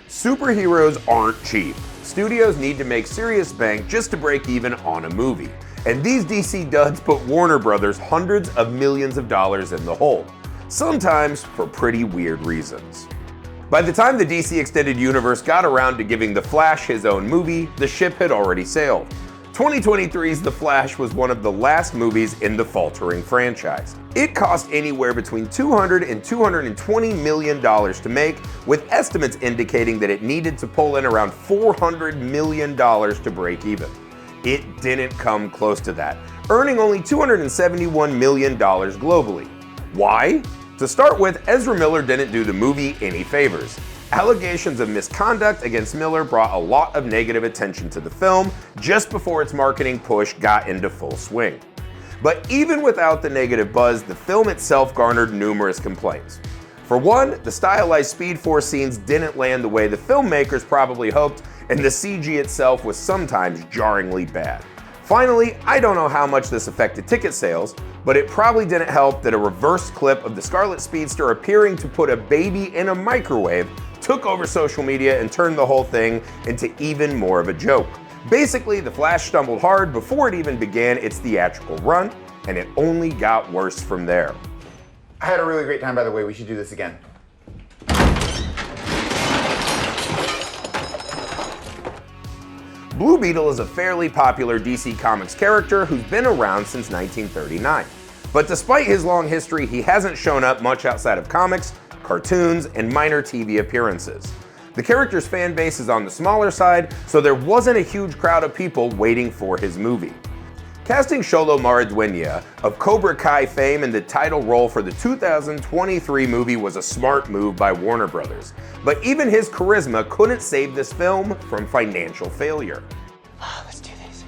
Superheroes aren't cheap. Studios need to make serious bank just to break even on a movie. And these DC duds put Warner Brothers hundreds of millions of dollars in the hole, sometimes for pretty weird reasons. By the time the DC Extended Universe got around to giving The Flash his own movie, the ship had already sailed. 2023's The Flash was one of the last movies in the faltering franchise. It cost anywhere between $200 and $220 million to make, with estimates indicating that it needed to pull in around $400 million to break even. It didn't come close to that, earning only $271 million globally. Why? To start with, Ezra Miller didn't do the movie any favors. Allegations of misconduct against Miller brought a lot of negative attention to the film just before its marketing push got into full swing. But even without the negative buzz, the film itself garnered numerous complaints. For one, the stylized Speed Force scenes didn't land the way the filmmakers probably hoped, and the CG itself was sometimes jarringly bad. Finally, I don't know how much this affected ticket sales, but it probably didn't help that a reversed clip of the Scarlet Speedster appearing to put a baby in a microwave took over social media and turned the whole thing into even more of a joke. Basically, The Flash stumbled hard before it even began its theatrical run, and it only got worse from there. I had a really great time, by the way. We should do this again. Blue Beetle is a fairly popular DC Comics character who's been around since 1939. But despite his long history, he hasn't shown up much outside of comics, cartoons, and minor TV appearances. The character's fan base is on the smaller side, so there wasn't a huge crowd of people waiting for his movie. Casting Xolo Maridueña of Cobra Kai fame in the title role for the 2023 movie was a smart move by Warner Brothers, but even his charisma couldn't save this film from financial failure. Let's do this.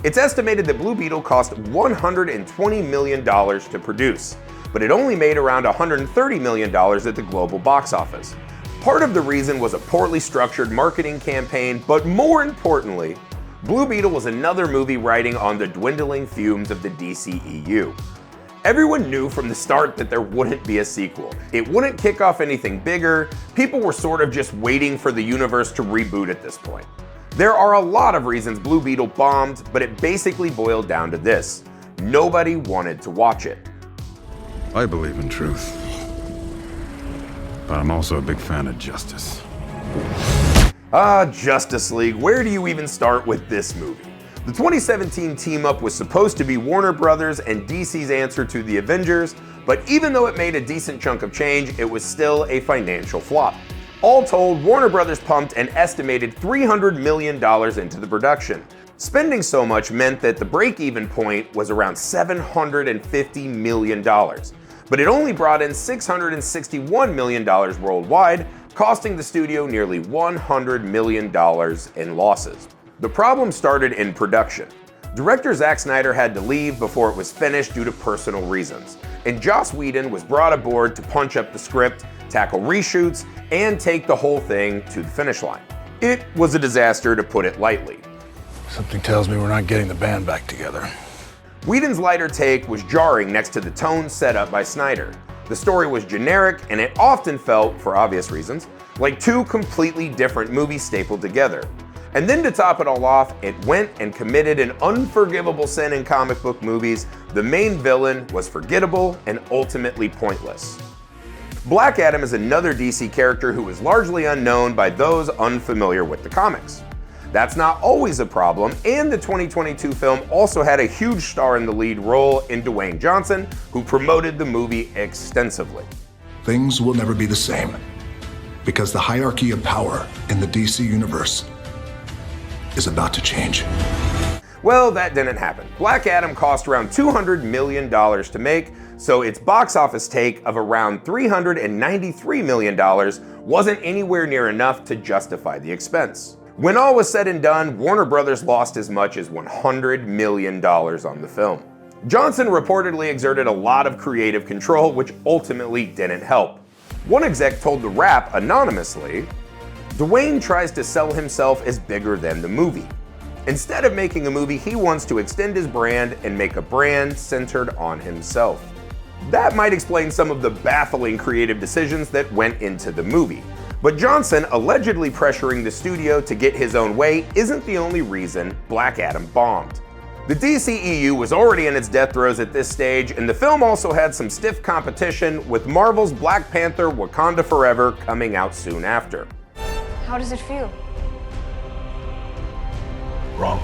It's estimated that Blue Beetle cost $120 million to produce, but it only made around $130 million at the global box office. Part of the reason was a poorly structured marketing campaign, but more importantly, Blue Beetle was another movie riding on the dwindling fumes of the DCEU. Everyone knew from the start that there wouldn't be a sequel. It wouldn't kick off anything bigger. People were sort of just waiting for the universe to reboot at this point. There are a lot of reasons Blue Beetle bombed, but it basically boiled down to this: nobody wanted to watch it. I believe in truth, but I'm also a big fan of justice. Justice League, where do you even start with this movie? The 2017 team-up was supposed to be Warner Brothers and DC's answer to the Avengers, but even though it made a decent chunk of change, it was still a financial flop. All told, Warner Brothers pumped an estimated $300 million into the production. Spending so much meant that the break-even point was around $750 million, but it only brought in $661 million worldwide, costing the studio nearly $100 million in losses. The problem started in production. Director Zack Snyder had to leave before it was finished due to personal reasons, and Joss Whedon was brought aboard to punch up the script, tackle reshoots, and take the whole thing to the finish line. It was a disaster, to put it lightly. Something tells me we're not getting the band back together. Whedon's lighter take was jarring next to the tone set up by Snyder. The story was generic, and it often felt, for obvious reasons, like two completely different movies stapled together. And then to top it all off, it went and committed an unforgivable sin in comic book movies. The main villain was forgettable and ultimately pointless. Black Adam is another DC character who is largely unknown by those unfamiliar with the comics. That's not always a problem, and the 2022 film also had a huge star in the lead role in Dwayne Johnson, who promoted the movie extensively. Things will never be the same, because the hierarchy of power in the DC universe is about to change. Well, that didn't happen. Black Adam cost around $200 million to make, so its box office take of around $393 million wasn't anywhere near enough to justify the expense. When all was said and done, Warner Brothers lost as much as $100 million on the film. Johnson reportedly exerted a lot of creative control, which ultimately didn't help. One exec told The Wrap anonymously, "Dwayne tries to sell himself as bigger than the movie. Instead of making a movie, he wants to extend his brand and make a brand centered on himself." That might explain some of the baffling creative decisions that went into the movie. But Johnson allegedly pressuring the studio to get his own way isn't the only reason Black Adam bombed. The DCEU was already in its death throes at this stage, and the film also had some stiff competition with Marvel's Black Panther: Wakanda Forever coming out soon after. How does it feel? Wrong.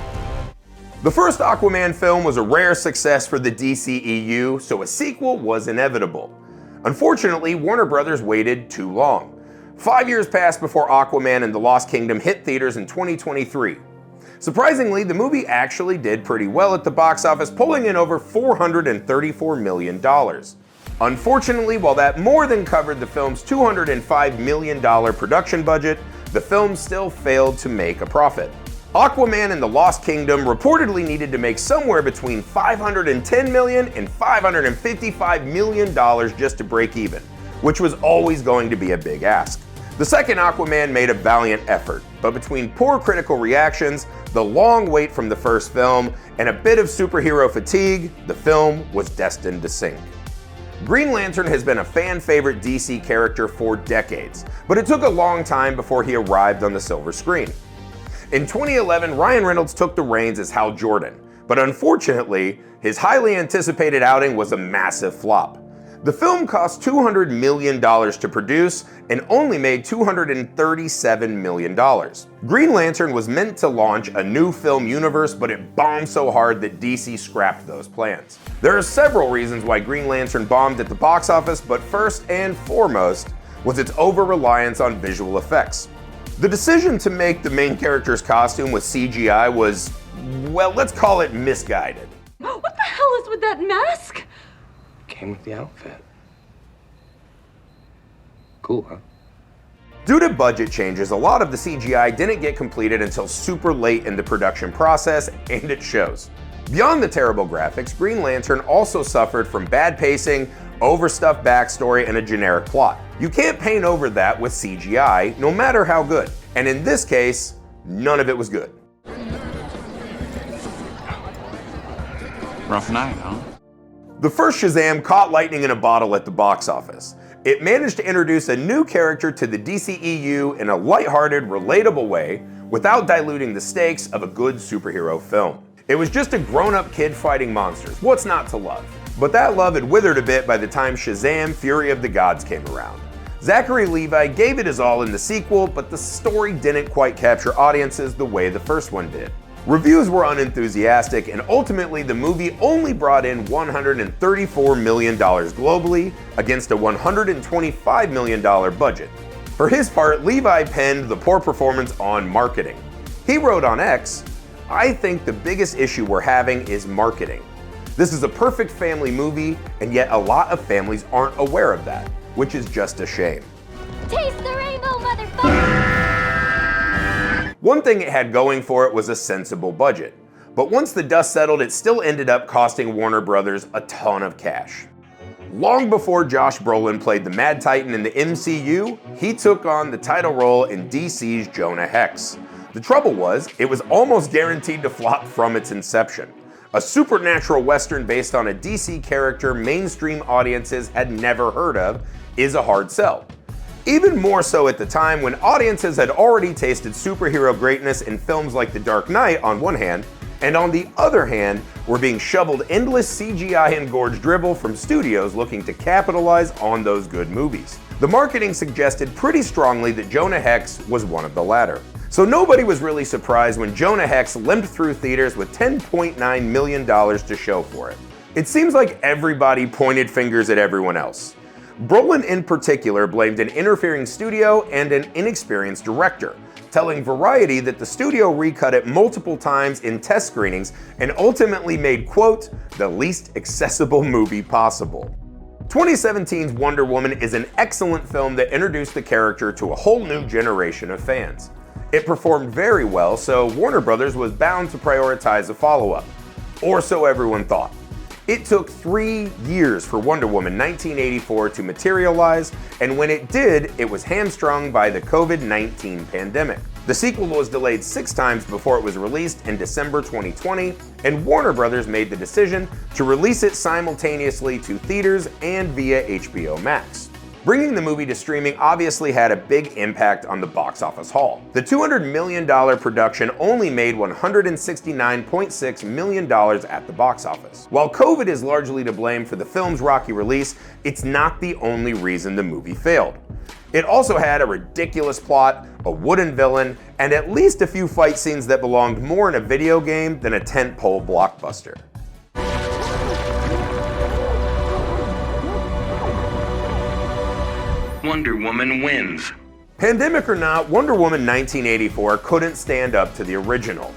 The first Aquaman film was a rare success for the DCEU, so a sequel was inevitable. Unfortunately, Warner Brothers waited too long. 5 years passed before Aquaman and the Lost Kingdom hit theaters in 2023. Surprisingly, the movie actually did pretty well at the box office, pulling in over $434 million. Unfortunately, while that more than covered the film's $205 million production budget, the film still failed to make a profit. Aquaman and the Lost Kingdom reportedly needed to make somewhere between $510 million and $555 million just to break even, which was always going to be a big ask. The second Aquaman made a valiant effort, but between poor critical reactions, the long wait from the first film, and a bit of superhero fatigue, the film was destined to sink. Green Lantern has been a fan favorite DC character for decades, but it took a long time before he arrived on the silver screen. In 2011, Ryan Reynolds took the reins as Hal Jordan, but unfortunately, his highly anticipated outing was a massive flop. The film cost $200 million to produce and only made $237 million. Green Lantern was meant to launch a new film universe, but it bombed so hard that DC scrapped those plans. There are several reasons why Green Lantern bombed at the box office, but first and foremost was its over-reliance on visual effects. The decision to make the main character's costume with CGI was, well, let's call it misguided. What the hell is with that mask? Came with the outfit. Cool, huh? Due to budget changes, a lot of the CGI didn't get completed until super late in the production process, and it shows. Beyond the terrible graphics, Green Lantern also suffered from bad pacing, overstuffed backstory, and a generic plot. You can't paint over that with CGI, no matter how good. And in this case, none of it was good. Rough night, huh? The first Shazam caught lightning in a bottle at the box office. It managed to introduce a new character to the DCEU in a lighthearted, relatable way, without diluting the stakes of a good superhero film. It was just a grown-up kid fighting monsters. What's not to love? But that love had withered a bit by the time Shazam: Fury of the Gods came around. Zachary Levi gave it his all in the sequel, but the story didn't quite capture audiences the way the first one did. Reviews were unenthusiastic, and ultimately the movie only brought in $134 million globally against a $125 million budget. For his part, Levi penned the poor performance on marketing. He wrote on X, "I think the biggest issue we're having is marketing. This is a perfect family movie, and yet a lot of families aren't aware of that, which is just a shame." Taste the rainbow, motherfucker! One thing it had going for it was a sensible budget, but once the dust settled, it still ended up costing Warner Brothers a ton of cash. Long before Josh Brolin played the Mad Titan in the MCU, he took on the title role in DC's Jonah Hex. The trouble was, it was almost guaranteed to flop from its inception. A supernatural western based on a DC character mainstream audiences had never heard of is a hard sell. Even more so at the time when audiences had already tasted superhero greatness in films like The Dark Knight on one hand, and on the other hand were being shoveled endless CGI engorged drivel from studios looking to capitalize on those good movies. The marketing suggested pretty strongly that Jonah Hex was one of the latter. So nobody was really surprised when Jonah Hex limped through theaters with $10.9 million to show for it. It seems like everybody pointed fingers at everyone else. Brolin in particular blamed an interfering studio and an inexperienced director, telling Variety that the studio recut it multiple times in test screenings and ultimately made, quote, the least accessible movie possible. 2017's Wonder Woman is an excellent film that introduced the character to a whole new generation of fans. It performed very well, so Warner Brothers was bound to prioritize a follow-up. Or so everyone thought. It took 3 years for Wonder Woman 1984 to materialize, and when it did, it was hamstrung by the COVID-19 pandemic. The sequel was delayed 6 times before it was released in December 2020, and Warner Brothers made the decision to release it simultaneously to theaters and via HBO Max. Bringing the movie to streaming obviously had a big impact on the box office haul. The $200 million production only made $169.6 million at the box office. While COVID is largely to blame for the film's rocky release, it's not the only reason the movie failed. It also had a ridiculous plot, a wooden villain, and at least a few fight scenes that belonged more in a video game than a tentpole blockbuster. Wonder Woman wins. Pandemic or not, Wonder Woman 1984 couldn't stand up to the original.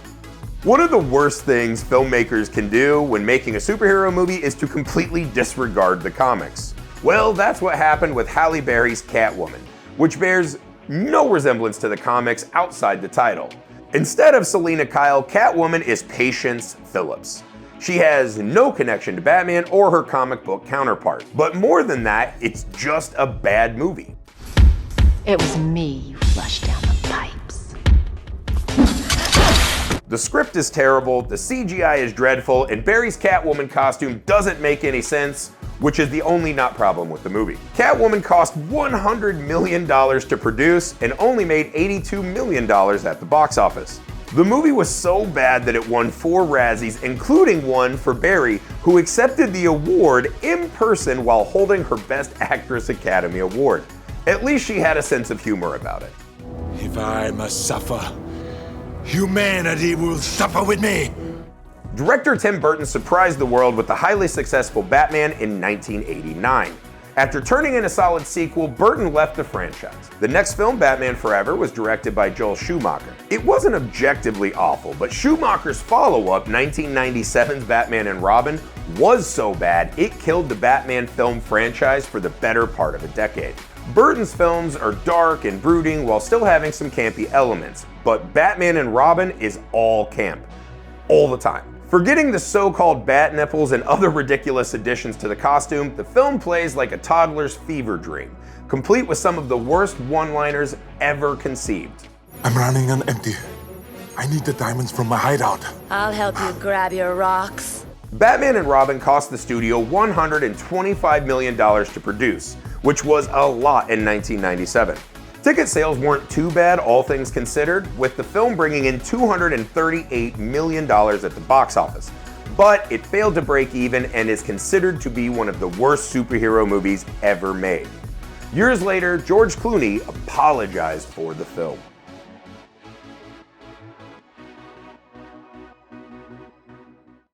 One of the worst things filmmakers can do when making a superhero movie is to completely disregard the comics. Well, that's what happened with Halle Berry's Catwoman, which bears no resemblance to the comics outside the title. Instead of Selina Kyle, Catwoman is Patience Phillips. She has no connection to Batman or her comic book counterpart. But more than that, it's just a bad movie. It was me you flushed down the pipes. The script is terrible, the CGI is dreadful, and Barry's Catwoman costume doesn't make any sense, which is the only not problem with the movie. Catwoman cost $100 million to produce and only made $82 million at the box office. The movie was so bad that it won 4 Razzies, including one for Barry, who accepted the award in person while holding her Best Actress Academy Award. At least she had a sense of humor about it. If I must suffer, humanity will suffer with me. Director Tim Burton surprised the world with the highly successful Batman in 1989. After turning in a solid sequel, Burton left the franchise. The next film, Batman Forever, was directed by Joel Schumacher. It wasn't objectively awful, but Schumacher's follow-up, 1997's Batman and Robin, was so bad it killed the Batman film franchise for the better part of a decade. Burton's films are dark and brooding while still having some campy elements, but Batman and Robin is all camp, all the time. Forgetting the so-called bat nipples and other ridiculous additions to the costume, the film plays like a toddler's fever dream, complete with some of the worst one-liners ever conceived. I'm running on empty. I need the diamonds from my hideout. I'll help you grab your rocks. Batman and Robin cost the studio $125 million to produce, which was a lot in 1997. Ticket sales weren't too bad, all things considered, with the film bringing in $238 million at the box office. But it failed to break even and is considered to be one of the worst superhero movies ever made. Years later, George Clooney apologized for the film.